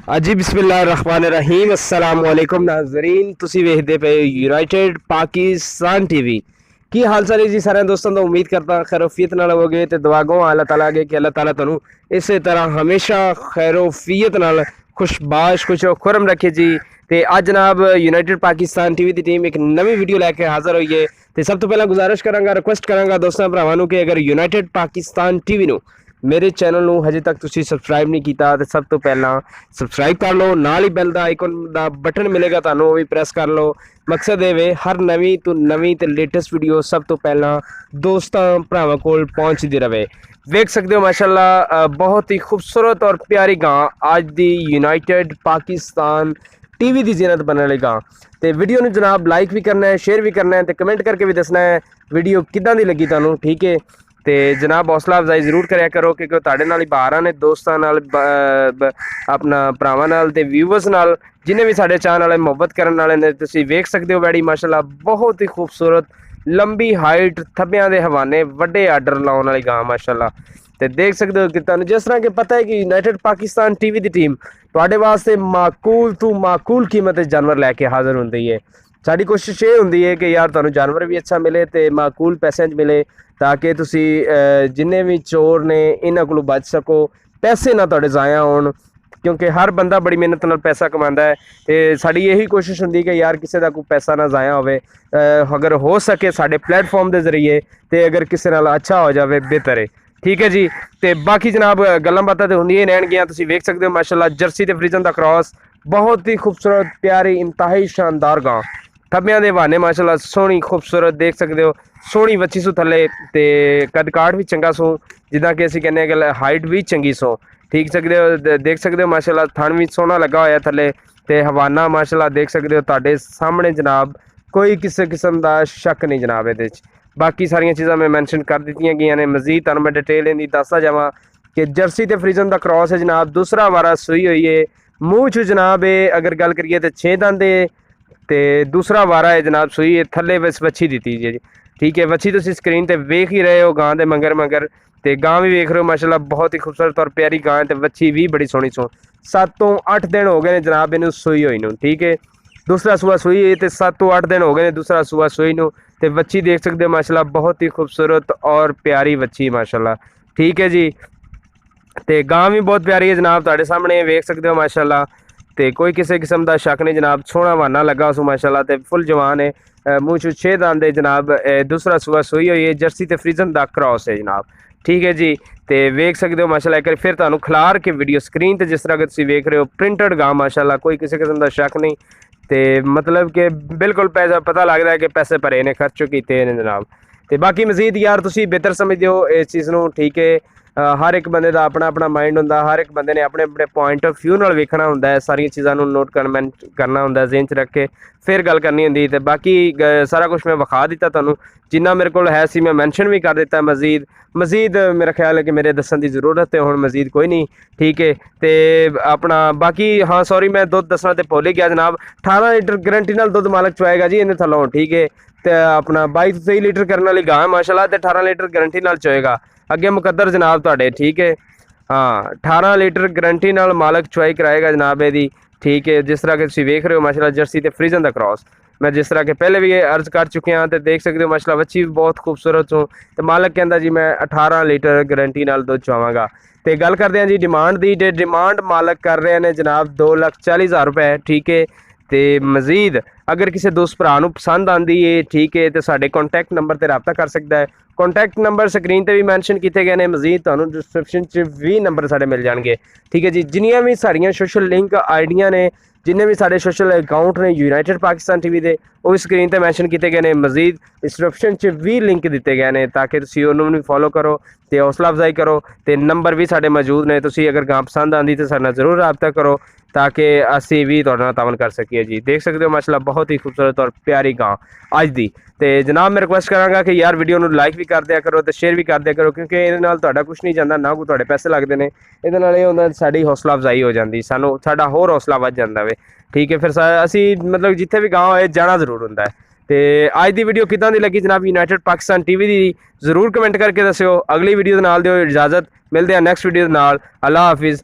जी बिस्मिल्लाहिर्रहमानिर्रहीम अस्सलाम वालेकुम नाज़रीन तुसी वेखदे पे यूनाइटेड पाकिस्तान टीवी की हाल चाल है जी सारे दोस्तों तो उम्मीद करता खैरोफियत नाल होगे ते दुआ गो अल्लाह ताला अगे कि अल्लाह ताला तुहानू इसे तरह हमेशा खैरोफियत नाल खुशबाश खुश खुरम रखे जी। ते अज जनाब यूनाइटेड पाकिस्तान टीवी की टीम एक नवी वीडियो लैके हाज़र हुई है। तो सब तो पहला गुजारिश करांगा रिक्वेस्ट करांगा दोस्तों भरावां कि अगर यूनाइटेड पाकिस्तान टीवी नू मेरे चैनल ਨੂੰ ਹਜੇ ਤੱਕ ਤੁਸੀਂ ਸਬਸਕ੍ਰਾਈਬ ਨਹੀਂ ਕੀਤਾ ਤੇ ਸਭ ਤੋਂ ਪਹਿਲਾਂ ਸਬਸਕ੍ਰਾਈਬ ਕਰ ਲਓ, ਨਾਲ ਹੀ ਬੈਲ ਦਾ ਆਈਕਨ ਦਾ ਬਟਨ ਮਿਲੇਗਾ ਤੁਹਾਨੂੰ, ਉਹ ਵੀ ਪ੍ਰੈਸ ਕਰ ਲਓ। ਮਕਸਦ ਇਹ ਵੇ ਹਰ ਨਵੀਂ ਤੋਂ ਨਵੀਂ ਤੇ ਲੇਟੈਸਟ ਵੀਡੀਓ ਸਭ ਤੋਂ ਪਹਿਲਾਂ ਦੋਸਤਾਂ ਭਰਾਵਾਂ ਕੋਲ ਪਹੁੰਚਦੀ ਰਹੇ। देख सकते हो माशाल्लाह बहुत ही खूबसूरत और प्यारी गां आज दी यूनाइटेड पाकिस्तान टीवी की जीनत बनने वाली गां। तो वीडियो में जनाब लाइक भी करना है, शेयर भी करना है, तो कमेंट करके भी दसना है वीडियो किदां दी लगी तुहानू। ठीक है तो जनाब हौसला अफजाई जरूर कराया करो क्योंकि तुहाडे नाल ही बाहर ने दोस्तों नाल अपना भरावां नाल ते व्यूवर्स नाल जिन्हें भी साडे चाहने वाले मुहब्बत करने वाले ने। तुसीं वेख सकते हो वैडी माशाल्लाह बहुत ही खूबसूरत लंबी हाइट थब्बियां दे हवाने वड्डे आर्डर लाने वाली गां माशाल्लाह। तो देख सकते हो कि तुहानू जिस तरह के पता है कि यूनाइटेड पाकिस्तान टीवी की टीम तुहाडे वास्ते माकूल तो माकूल कीमत जानवर लैके हाज़र होंदी है। साडी कोशिश ये होंदी है कि यार तुहानू जानवर भी अच्छा मिले तो माकूल पैसे मिले ताकि तुसी जिन्ने भी चोर ने इन्हां कोलों बच सको, पैसे ना तुहाडे ज़ाया होण क्योंकि हर बंदा बड़ी मेहनत नाल पैसा कमांदा है। तो साडी यही कोशिश होंदी कि यार किसी का कोई पैसा ना ज़ाया होवे, अगर हो सके साडे प्लेटफॉर्म के जरिए तो अगर किसी नाल अच्छा हो जाए बेहतर है। ठीक है जी। तो बाकी जनाब गल्लां बातां तो होंदियां रहणगियां। तुसीं वेख सकते हो माशाल्लाह जर्सी ते फ्रीजन दा क्रॉस बहुत ही खूबसूरत प्यारी इंतहाई शानदार गां थब्बियां दे बहाने माशाल्लाह सोहनी खूबसूरत देख सकते हो सोहनी बच्ची सू थले ते कद काठ भी चंगा सू जिदा कि असीं कहने कि हाइट भी चंगी सो। ठीक सकते हो देख सकते हो माशाल्लाह थन भी सोहना लगा होया थले ते हवाना माशाल्लाह देख सकते हो तुहाडे सामने जनाब कोई किसी किस्म का शक नहीं जनाब ये। बाकी सारिया चीज़ां मैं मैंशन कर दी गई ने। मजीद तुहानू मैं डिटेल इहदी दसदा जावां कि जर्सी ते फ्रीजन का क्रॉस है जनाब दूसरा वारा सूई हुई है। मूँह चू जनाब अगर गल करिए तो 6 दंद ते दूसरा वारा है जनाब सूई है थले बस वच्छी दी जी। ठीक है वच्छी तुसीं स्क्रीन ते वेख ही रहे हो गां दे मगर ते गां भी वेख रहे हो माशाल्लाह बहुत ही खूबसूरत और प्यारी गां है। तो वच्छी भी बड़ी सोहनी सो 7 तो 8 दिन हो गए ने जनाब इनू सूई हुई नू। ठीक है दूसरा सूआ सूई है तो 7 तो 8 दिन हो गए ने दूसरा सूआ सूई नू। तो वच्छी देख सकते हो माशाल्लाह बहुत ही खूबसूरत और प्यारी वच्छी माशाल्लाह। ठीक है जी। तो गां भी बहुत प्यारी है जनाब तुहाडे सामने वेख सकते हो माशाल्लाह। तो कोई किसी किस्म का शक नहीं जनाब सोहना वाना लगा उस माशाल्लाह तो फुल जवान है। मूँह चू 6 दंद है जनाब दूसरा सूआ सूई हुई है जर्सी ते फ्रीजन दा क्रॉस है जनाब। ठीक है जी। तो वेख सकते हो माशाल्लाह एक फिर तुहानू खिलार के वीडियो स्क्रीन पर जिस तरह के तुसीं वेख रहे हो प्रिंटेड गां माशाल्लाह कोई किसी किस्म का शक नहीं। तो मतलब कि बिल्कुल पैसा पता लगता है कि पैसे भरे ने खर्च किए ने जनाब। तो बाकी मजीद यार तुसीं बेहतर समझते हो इस चीज़ नू। ठीक है हर एक बंदे का अपना अपना माइंड होंदा, हर एक बंदे ने अपने अपने पॉइंट ऑफ व्यू नाल वेखना होंदा है, सारिया चीज़ों को नोट करना होंदा है ज़हन च रख के फिर गल करनी होंदी। तो बाकी सारा कुछ मैं विखा दिता तुहानू जिन्ना मेरे को है सी मैं मैंशन भी कर दिता। मजीद मेरा ख्याल है कि मेरे दसन की जरूरत है हुण मजीद कोई नहीं। ठीक है तो अपना बाकी हाँ सॉरी मैं दुध दसना तो भुल ही गया जनाब 18 लीटर गारंटी नाल दुध मालक चुआएगा जी इन्हें थलों। ठीक है तो अपना 22 23 लीटर करने वाली गां माशाल्लाह तो 18 लीटर गारंटी नाल चुएगा अगे मुकद्दर जनाब तुहाडे। ठीक है हाँ 18 लीटर गारंटी नाल मालक चुआई कराएगा जनाब यदी। ठीक है जिस तरह के तुसीं वेख रहे हो माशाल्लाह जर्सी ते फ्रीजन दा क्रॉस मैं जिस तरह के पहले भी अर्ज कर चुके हैं। तो देख सकते हो माशाल्लाह बच्ची भी बहुत खूबसूरत हो। तो मालक कहता जी मैं 18 लीटर गारंटी नाल दुध चुआवांगा। तो गल करते हैं जी डिमांड की। डिमांड मालक कर रहे हैं जनाब 2,40,000 रुपए। ठीक है तो मजीद अगर किसी दोस्त भरा नू पसंद आती है ठीक है तो साढ़े कॉन्टैक्ट नंबर पर रबता कर सकता है। कॉन्टैक्ट नंबर स्क्रीन पर भी मैंशन किए गए हैं, मजीद तुहानू डिस्क्रिप्शन भी नंबर साढ़े मिल जाएंगे। ठीक है जी जिन्नियां भी सारियां सोशल लिंक आईडियां ने जिन्हें भी साढ़े सोशल अकाउंट ने यूनाइटेड पाकिस्तान टीवी के वो स्क्रीन पर मैंशन किए गए हैं, मजीद डिस्क्रिप्शन भी लिंक दिते गए हैं ताकि तुसीं उन्होंने फॉलो करो तो हौसला अफजाई करो। तो नंबर भी साढ़े मौजूद ने तुसीं अगर गां पसंद आती तो साडे नाल जरूर रबता करो ताकि असी भी तुहाडे नाल तावन कर सकीए जी। देख सकते हो माशाल्लाह बहुत ही खूबसूरत और प्यारी गां अज दी। तो जनाब मैं रिक्वेस्ट करांगा कि यार वीडियो नू लाइक भी कर दिया करो तो शेयर भी कर दिया करो क्योंकि इहदे नाल तुहाडा कुछ नहीं जाता ना कोई तुहाडे पैसे लगते हैं। इहदे नाल इह हुंदा साडी हौसला अफजाई हो जाती सानू साडा होर हौसला वध जांदा वे। ठीक है फिर असी मतलब जिथे भी गांव होए जाना जरूर होंदा है। तो अज की वीडियो किदां दी लगी जनाब यूनाइटेड पाकिस्तान टीवी की जरूर कमेंट करके दस्सिओ। अगली वीडियो दे नाल दिओ इजाजत मिलते हैं नैक्सट वीडियो दे नाल। अल्लाह हाफिज़।